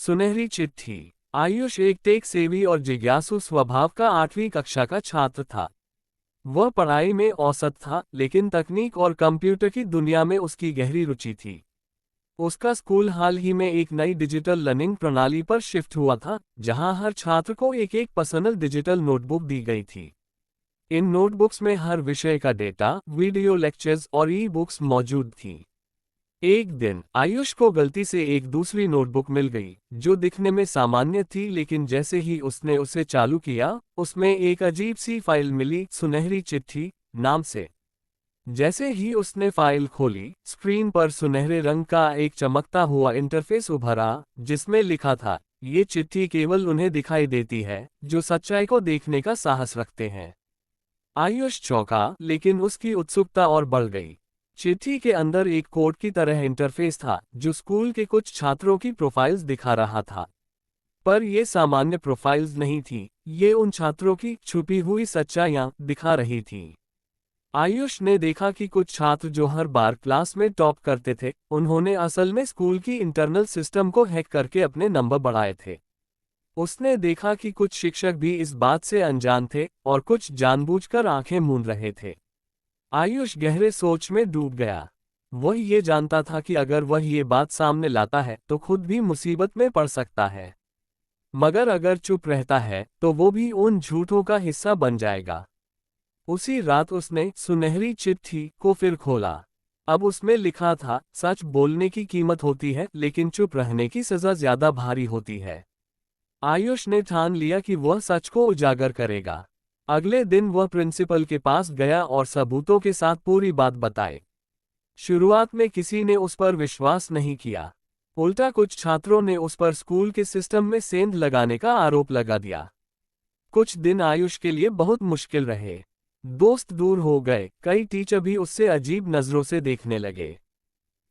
सुनहरी चिट्ठी। आयुष एक टेक सेवी और जिज्ञासु स्वभाव का 8वीं कक्षा का छात्र था। वह पढ़ाई में औसत था, लेकिन तकनीक और कंप्यूटर की दुनिया में उसकी गहरी रुचि थी। उसका स्कूल हाल ही में एक नई डिजिटल लर्निंग प्रणाली पर शिफ्ट हुआ था, जहां हर छात्र को एक एक पर्सनल डिजिटल नोटबुक दी गई थी। इन नोटबुक्स में हर विषय का डेटा, वीडियो लेक्चर्स और ई बुक्स मौजूद थी। एक दिन आयुष को गलती से एक दूसरी नोटबुक मिल गई, जो दिखने में सामान्य थी, लेकिन जैसे ही उसने उसे चालू किया, उसमें एक अजीब सी फाइल मिली, सुनहरी चिट्ठी नाम से। जैसे ही उसने फाइल खोली, स्क्रीन पर सुनहरे रंग का एक चमकता हुआ इंटरफेस उभरा, जिसमें लिखा था, ये चिट्ठी केवल उन्हें दिखाई देती है जो सच्चाई को देखने का साहस रखते हैं। आयुष चौंका, लेकिन उसकी उत्सुकता और बढ़ गई। चिट्ठी के अंदर एक कोड की तरह इंटरफेस था, जो स्कूल के कुछ छात्रों की प्रोफाइल्स दिखा रहा था। पर ये सामान्य प्रोफाइल्स नहीं थी, ये उन छात्रों की छुपी हुई सच्चाइयां दिखा रही थी। आयुष ने देखा कि कुछ छात्र जो हर बार क्लास में टॉप करते थे, उन्होंने असल में स्कूल की इंटरनल सिस्टम को हैक करके अपने नंबर बढ़ाए थे। उसने देखा कि कुछ शिक्षक भी इस बात से अनजान थे और कुछ जानबूझकर आंखें मूंद रहे थे। आयुष गहरे सोच में डूब गया। वह ये जानता था कि अगर वह ये बात सामने लाता है तो खुद भी मुसीबत में पड़ सकता है, मगर अगर चुप रहता है तो वो भी उन झूठों का हिस्सा बन जाएगा। उसी रात उसने सुनहरी चिट्ठी को फिर खोला। अब उसमें लिखा था, सच बोलने की कीमत होती है, लेकिन चुप रहने की सजा ज्यादा भारी होती है। आयुष ने ठान लिया कि वह सच को उजागर करेगा। अगले दिन वह प्रिंसिपल के पास गया और सबूतों के साथ पूरी बात बताई। शुरुआत में किसी ने उस पर विश्वास नहीं किया। उल्टा कुछ छात्रों ने उस पर स्कूल के सिस्टम में सेंध लगाने का आरोप लगा दिया। कुछ दिन आयुष के लिए बहुत मुश्किल रहे। दोस्त दूर हो गए, कई टीचर भी उससे अजीब नजरों से देखने लगे।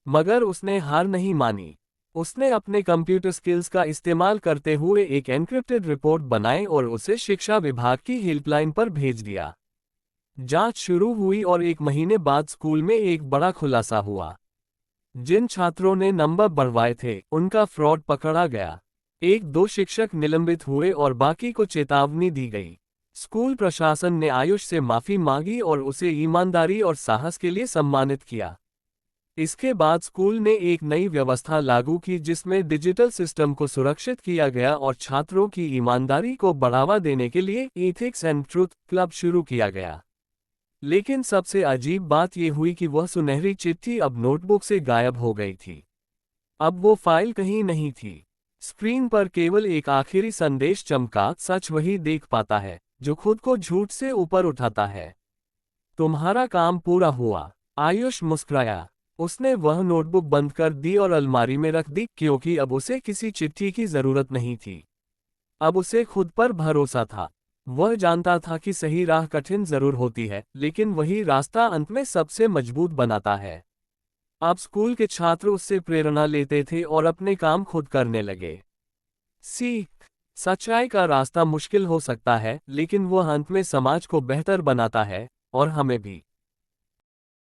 मगर उसने हार नहीं मानी। उसने अपने कंप्यूटर स्किल्स का इस्तेमाल करते हुए एक एन्क्रिप्टेड रिपोर्ट बनाई और उसे शिक्षा विभाग की हेल्पलाइन पर भेज दिया। जांच शुरू हुई और 1 महीने बाद स्कूल में एक बड़ा खुलासा हुआ। जिन छात्रों ने नंबर बढ़वाए थे, उनका फ्रॉड पकड़ा गया। 1-2 शिक्षक निलंबित हुए और बाकी को चेतावनी दी गई। स्कूल प्रशासन ने आयुष से माफी मांगी और उसे ईमानदारी और साहस के लिए सम्मानित किया। इसके बाद स्कूल ने एक नई व्यवस्था लागू की, जिसमें डिजिटल सिस्टम को सुरक्षित किया गया और छात्रों की ईमानदारी को बढ़ावा देने के लिए एथिक्स एंड ट्रुथ क्लब शुरू किया गया। लेकिन सबसे अजीब बात यह हुई कि वह सुनहरी चिट्ठी अब नोटबुक से गायब हो गई थी। अब वो फाइल कहीं नहीं थी। स्क्रीन पर केवल एक आखिरी संदेश चमका, सच वही देख पाता है जो खुद को झूठ से ऊपर उठाता है। तुम्हारा काम पूरा हुआ। आयुष मुस्कुराया। उसने वह नोटबुक बंद कर दी और अलमारी में रख दी, क्योंकि अब उसे किसी चिट्ठी की जरूरत नहीं थी। अब उसे खुद पर भरोसा था। वह जानता था कि सही राह कठिन जरूर होती है, लेकिन वही रास्ता अंत में सबसे मजबूत बनाता है। अब स्कूल के छात्र उससे प्रेरणा लेते थे और अपने काम खुद करने लगे। सीख। सच्चाई का रास्ता मुश्किल हो सकता है, लेकिन वह अंत में समाज को बेहतर बनाता है, और हमें भी।